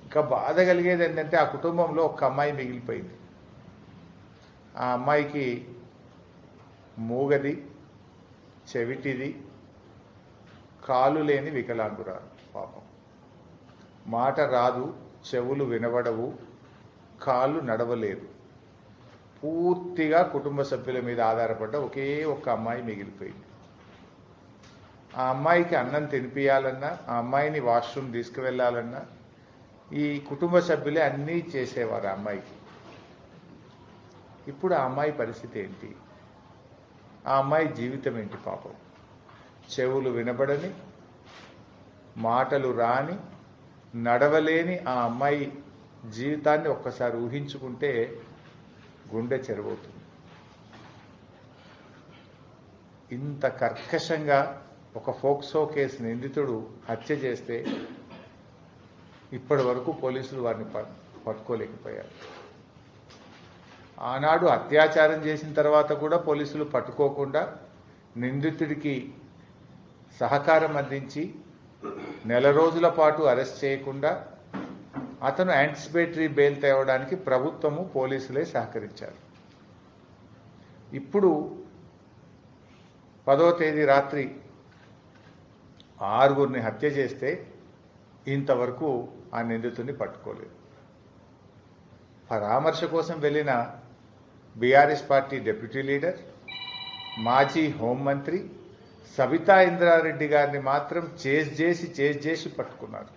ఇంకా బాధ కలిగేది ఏంటంటే ఆ కుటుంబంలో ఒక అమ్మాయి మిగిలిపోయింది. ఆ అమ్మాయికి మూగది, చెవిటిది, కాలు లేని వికలాంగురాలు. పాపం మాట రాదు, చెవులు వినబడవు, కాళ్ళు నడవలేదు. పూర్తిగా కుటుంబ సభ్యుల మీద ఆధారపడ్డ ఒకే ఒక్క అమ్మాయి మిగిలిపోయింది. ఆ అమ్మాయికి అన్నం తినిపియాలన్నా, ఆ అమ్మాయిని వాష్రూమ్ తీసుకువెళ్ళాలన్నా ఈ కుటుంబ సభ్యులే అన్నీ చేసేవారు ఆ అమ్మాయికి. ఇప్పుడు ఆ అమ్మాయి పరిస్థితి ఏంటి? ఆ అమ్మాయి జీవితం ఏంటి? పాపం చెవులు వినబడని, మాటలు రాని, నడవలేని ఆ అమ్మాయి జీవితాన్ని ఒక్కసారి ఊహించుకుంటే గుండె చెరువవుతుంది. ఇంత కర్కశంగా ఒక ఫోక్సో కేసు నిందితుడు హత్య చేస్తే ఇప్పటి వరకు పోలీసులు వారిని పట్టుకోలేకపోయారు. ఆనాడు అత్యాచారం చేసిన తర్వాత కూడా పోలీసులు పట్టుకోకుండా నిందితుడికి సహకారం అందించి నెల రోజుల పాటు అరెస్ట్ చేయకుండా అతను యాంటిసిపేటరీ బెయిల్ తేవడానికి ప్రభుత్వము పోలీసులే సహకరించారు. ఇప్పుడు 10వ తేదీ రాత్రి 6గురిని హత్య చేస్తే ఇంతవరకు ఆ నిందితుడిని పట్టుకోలేదు. పరామర్శ కోసం వెళ్ళిన బీఆర్ఎస్ పార్టీ డిప్యూటీ లీడర్, మాజీ హోంమంత్రి సబితా ఇంద్రారెడ్డి గారిని మాత్రం చేసి పట్టుకున్నారు.